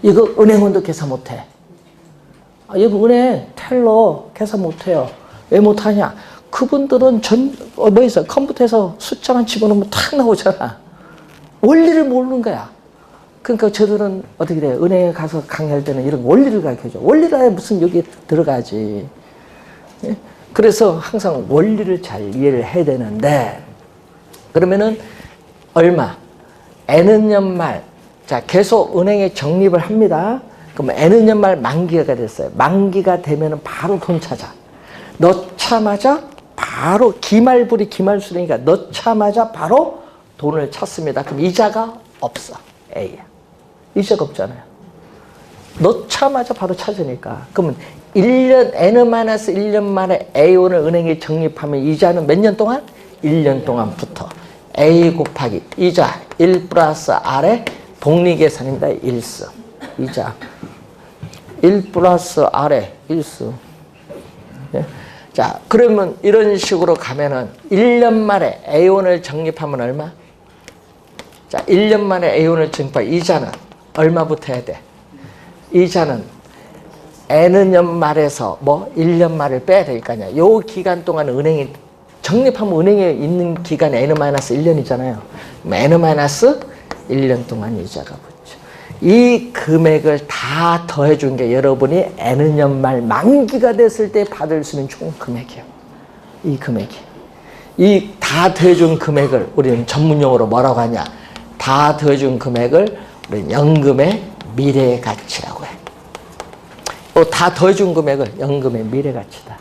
A: 이거 은행원도 계산 못 해. 여러분 은행 텔러 계산 못 해요. 왜 못 하냐? 그분들은 뭐 있어? 컴퓨터에서 숫자만 집어넣으면 탁 나오잖아. 원리를 모르는 거야. 그러니까 저들은 어떻게 돼요? 은행에 가서 강의할 때는 이런 원리를 가르쳐줘. 원리라 무슨 여기 들어가지. 예? 그래서 항상 원리를 잘 이해를 해야 되는데 그러면은 얼마? N년 말. 자, 계속 은행에 적립을 합니다. 그럼 N년 말 만기가 됐어요. 만기가 되면은 바로 돈 찾아. 넣자마자 바로 기말불이 기말수령이니까 넣자마자 바로 돈을 찾습니다. 그럼 이자가 없어. A야. 이자가 없잖아요. 넣자마자 바로 찾으니까. 그러면 1년, N-1년 만에 A1을 은행에 적립하면 이자는 몇 년 동안? 1년 동안부터. A 곱하기 이자 1 플러스 R의 복리계산입니다. 1수. 이자. 1 플러스 R의 1수. 예? 자, 그러면 이런 식으로 가면은 1년 만에 A1을 적립하면 얼마? 자, 1년 만에 A1을 적립하면 이자는 얼마부터 해야 돼? 이자는 N년 말에서 뭐 1년 말을 빼야 되니까요. 요 기간 동안 은행이 적립하면 은행에 있는 기간이 N-1년이잖아요. N-1년 동안 이자가 붙죠. 이 금액을 다 더해준 게 여러분이 N년 말 만기가 됐을 때 받을 수 있는 총 금액이에요. 이 금액이. 이 다 더해준 금액을 우리는 전문용어로 뭐라고 하냐? 다 더해준 금액을 우리는 연금의 미래 가치라고 해. 다 더해준 금액을 연금의 미래 가치다.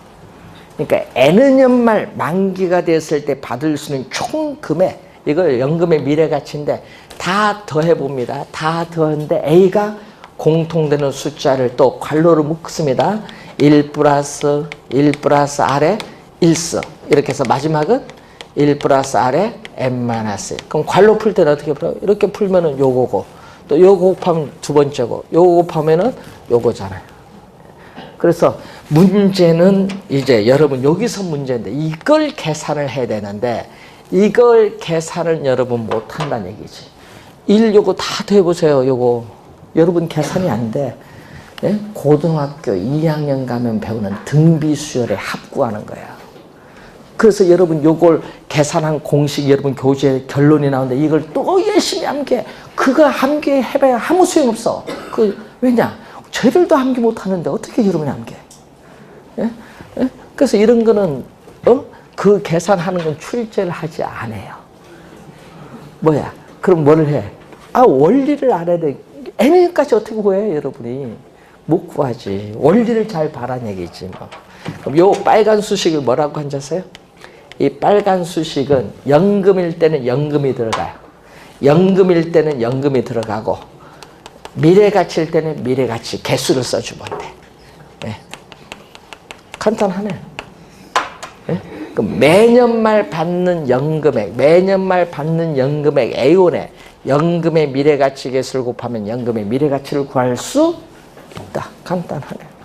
A: 그러니까 N은 연말 만기가 됐을 때 받을 수 있는 총 금액, 이걸 연금의 미래가치인데 다 더해봅니다. 다 더하는데 A가 공통되는 숫자를 또 괄호로 묶습니다. 1 플러스 R에 1서. 이렇게 해서 마지막은 1 플러스 R에 M-1. 그럼 괄호 풀 때는 어떻게 풀어요? 이렇게 풀면은 요거고, 또 요거 곱하면 두 번째고, 요거 곱하면은 요거잖아요. 그래서 문제는 이제 여러분 여기서 문제인데 이걸 계산을 해야 되는데 이걸 계산을 여러분 못한다는 얘기지. 1 요거 다 더해보세요. 요거 여러분 계산이 안 돼. 예? 고등학교 2학년 가면 배우는 등비수열에 합구하는 거야. 그래서 여러분 요걸 계산한 공식 여러분 교재에 결론이 나오는데 이걸 또 열심히 암기해. 그거 암기해봐야 아무 소용없어. 왜냐? 저희들도 암기 못하는데 어떻게 여러분이 암기해? 예? 예? 그래서 이런 거는 그 계산하는 건 출제를 하지 않아요. 뭐야? 그럼 뭐를 해? 원리를 알아야 돼. N까지 어떻게 구해 여러분이? 못 구하지. 원리를 잘 봐란 얘기지 뭐. 그럼 요 빨간 수식을 뭐라고 한자세요? 이 빨간 수식은 연금일 때는 연금이 들어가요. 연금일 때는 연금이 들어가고 미래가치일 때는 미래가치 개수를 써주면 돼. 네. 간단하네. 네? 그럼 매년 말 받는 연금액, 매년 말 받는 연금액 A원에 연금의 미래가치 개수를 곱하면 연금의 미래가치를 구할 수 있다. 간단하네.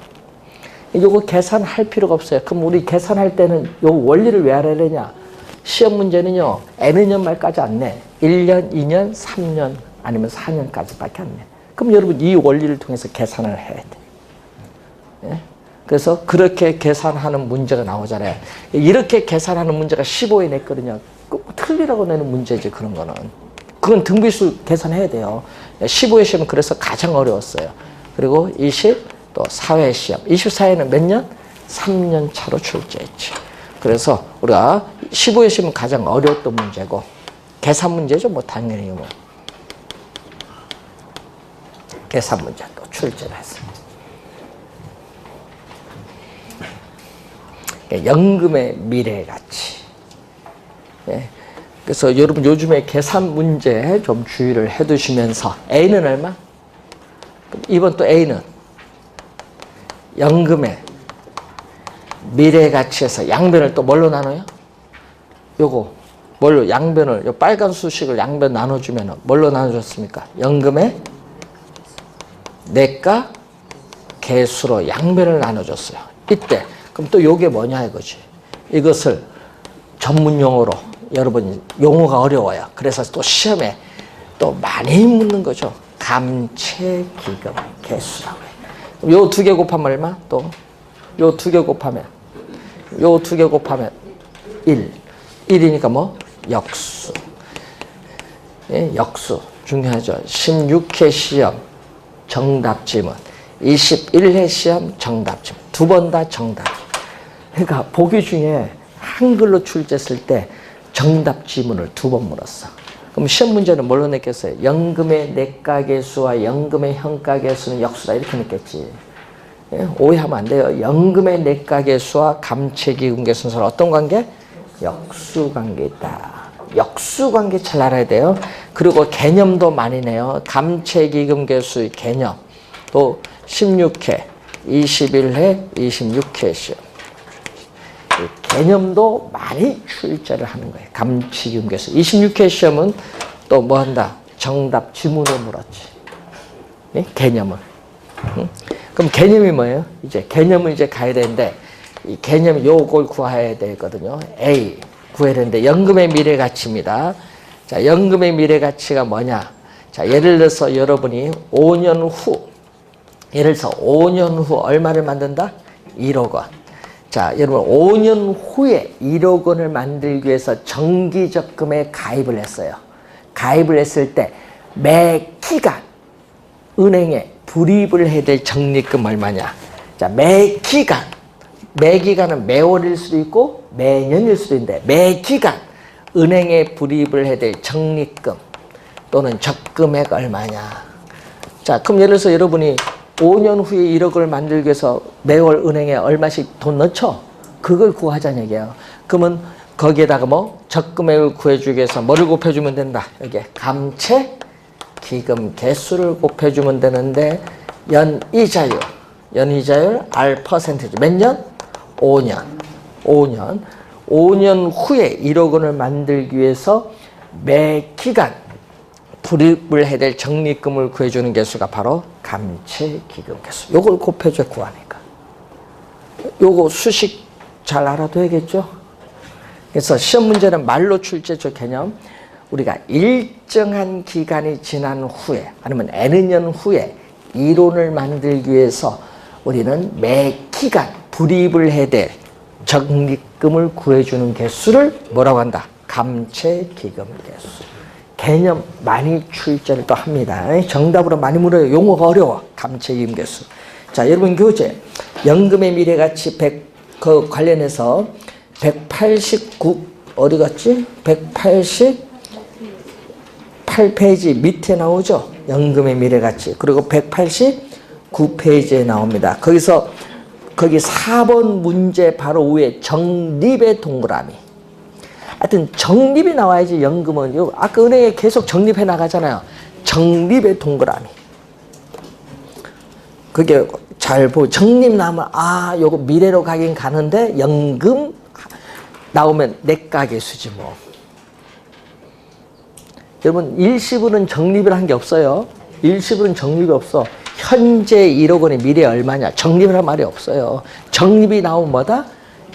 A: 이거 계산할 필요가 없어요. 그럼 우리 계산할 때는 요 원리를 왜 알아야 되냐? 시험 문제는요, N년 말까지 안 내. 1년, 2년, 3년, 아니면 4년까지밖에 안 내. 그럼 여러분 이 원리를 통해서 계산을 해야 돼. 예? 그래서 그렇게 계산하는 문제가 나오잖아요. 이렇게 계산하는 문제가 15에 냈거든요. 틀리라고 내는 문제지, 그런 거는. 그건 등비수 계산해야 돼요. 15회 시험은 그래서 가장 어려웠어요. 그리고 20, 또 사회 시험. 24회는 몇 년? 3년 차로 출제했지. 그래서 우리가 15회 시험은 가장 어려웠던 문제고, 계산 문제죠, 뭐, 당연히 뭐. 계산 문제 또 출제를 했습니다. 연금의 미래가치. 예. 그래서 여러분 요즘에 계산 문제 좀 주의를 해 두시면서 A는 얼마? 이번 또 A는 연금의 미래가치에서 양변을 또 뭘로 나눠요? 요거 뭘로 양변을, 요 빨간 수식을 양변 나눠주면 뭘로 나눠줬습니까? 연금의 내가 개수로 양변을 나눠줬어요. 이때 그럼 또 요게 뭐냐 이거지. 이것을 전문 용어로, 여러분 용어가 어려워요. 그래서 또 시험에 또 많이 묻는 거죠. 감채기금 개수라고 해요. 요 두 개 곱하면 얼마? 또 요 두 개 곱하면, 요 두 개 곱하면 1. 1이니까 뭐? 역수. 예, 역수 중요하죠. 16회 시험 정답 지문, 21회 시험 정답 지문, 두 번 다 정답. 그러니까 보기 중에 한글로 출제했을 때 정답 지문을 두 번 물었어. 그럼 시험 문제는 뭘로 냈겠어요? 연금의 내가계수와 연금의 현가계수는 역수다 이렇게 냈겠지. 예? 오해하면 안 돼요. 연금의 내가계수와 감채기금계 순서는 어떤 관계? 역수관계 있다. 역수관계 잘 알아야 돼요. 그리고 개념도 많이 내요. 감채기금계수의 개념. 또 16회, 21회, 26회 시험. 개념도 많이 출제를 하는 거예요. 감채기금계수. 26회 시험은 또 뭐 한다? 정답 지문을 물었지. 네? 개념을. 그럼 개념이 뭐예요? 이제 개념을 이제 가야 되는데, 이 개념 요걸 구해야 되거든요. A 구해야 되는데 연금의 미래가치입니다. 자, 연금의 미래가치가 뭐냐? 자, 예를 들어서 여러분이 5년 후, 예를 들어서 5년 후 얼마를 만든다? 1억 원. 자, 여러분 5년 후에 1억 원을 만들기 위해서 정기적금에 가입을 했어요. 가입을 했을 때 매 기간 은행에 불입을 해야 될 적립금 얼마냐? 자, 매 기간은 매월일 수도 있고 매년일 수도 있는데 매 기간 은행에 불입을 해야 될 적립금 또는 적금액 얼마냐? 자, 그럼 예를 들어서 여러분이 5년 후에 1억을 만들기 위해서 매월 은행에 얼마씩 돈 넣죠? 그걸 구하자는 얘기예요. 그러면 거기에다가 뭐 적금액을 구해주기 위해서 뭐를 곱해주면 된다. 여기 감채 기금 개수를 곱해주면 되는데 연이자율 R 퍼센티지 몇 년? 5년 5년 후에 1억 원을 만들기 위해서 매 기간 불입을 해야 될 적립금을 구해주는 개수가 바로 감채기금 개수. 요걸 곱해줘 구하니까. 요거 수식 잘 알아둬야겠죠? 그래서 시험 문제는 말로 출제조 개념, 우리가 일정한 기간이 지난 후에 아니면 N의 년 후에 이론을 만들기 위해서 우리는 매 기간 불입을 해야 될 적립금을 구해주는 개수를 뭐라고 한다? 감채기금 개수. 개념 많이 출제를 또 합니다. 정답으로 많이 물어요. 용어가 어려워. 감채기금 개수. 자, 여러분 교재 연금의 미래가치 100 그 관련해서 189 어디 갔지? 188페이지 밑에 나오죠. 연금의 미래가치. 그리고 189페이지에 나옵니다. 거기서 거기 4번 문제 바로 위에 적립의 동그라미. 하여튼 적립이 나와야지 연금은. 요 아까 은행에 계속 적립해 나가잖아요. 적립의 동그라미. 그게 잘 적립 나오면 요거 미래로 가긴 가는데 연금 나오면 내가계수지 뭐. 여러분 일시불은 적립을 한 게 없어요. 일시불은 적립이 없어. 현재 1억 원의 미래 얼마냐. 적립을 한 말이 없어요. 적립이 나오면 뭐다?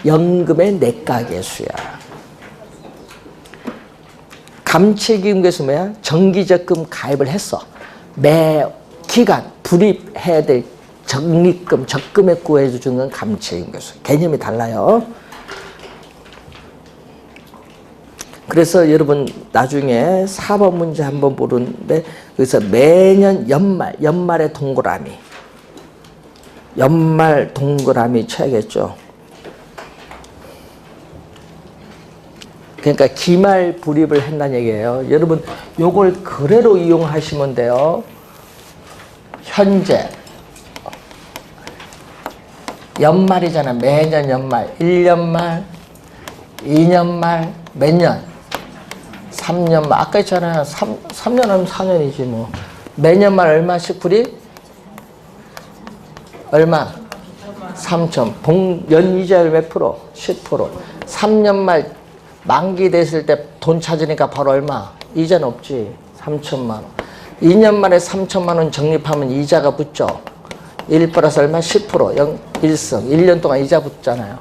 A: 연금의 내가계수야. 감채기금 개수 뭐야? 정기적금 가입을 했어. 매 기간 불입해야 될 적립금, 적금액 구해주는 건 감채기금 개수. 개념이 달라요. 그래서 여러분 나중에 4번 문제 한번 보는데 그래서 매년 연말의 동그라미. 연말 동그라미 쳐야겠죠. 그러니까 기말 불입을 한다는 얘기예요. 여러분 요걸 그대로 이용하시면 돼요. 현재 연말이잖아. 매년 연말. 1년 말, 2년 말, 몇 년? 3년 말. 아까 있잖아요. 3년 하면 4년이지 뭐. 매년 말 얼마씩 불입? 얼마? 3천. 연이자율 몇 프로? 10%. 3년 말 만기 됐을 때 돈 찾으니까 바로 얼마? 이자는 없지. 3천만 원. 2년 만에 3천만 원 적립하면 이자가 붙죠. 1 플러스 얼마? 10%. 1승. 1년 동안 이자 붙잖아요.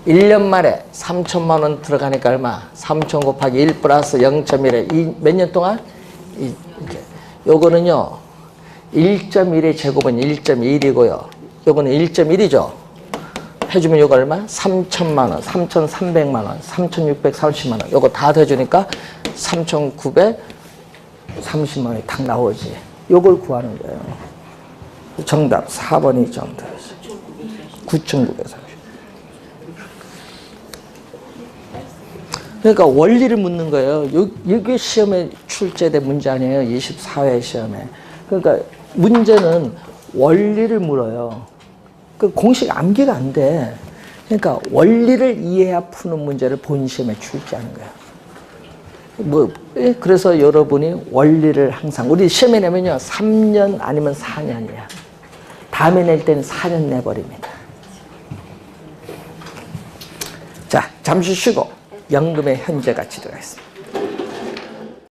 A: 1년 만에 3천만 원 들어가니까 얼마? 3천 곱하기 1 플러스 0.1에 몇 년 동안? 요거는요. 1.1의 제곱은 1.1이고요. 요거는 1.1이죠. 해주면 요거 얼마? 3천만 원, 3,300만 원, 3,630만 원. 요거 다 더해주니까 3,930만 원이 딱 나오지. 요걸 구하는 거예요. 정답 4번이 정답이지. 9,930. 그러니까 원리를 묻는 거예요. 이게 시험에 출제된 문제 아니에요. 24회 시험에. 그러니까 문제는 원리를 물어요. 그 공식 암기가 안 돼. 그러니까 원리를 이해해야 푸는 문제를 본 시험에 출제하는 거예요. 그래서 여러분이 원리를 항상 우리 시험에 내면요 3년 아니면 4년이야. 다음에 낼 때는 4년 내버립니다. 자, 잠시 쉬고 연금의 현재 가치 들어가겠습니다.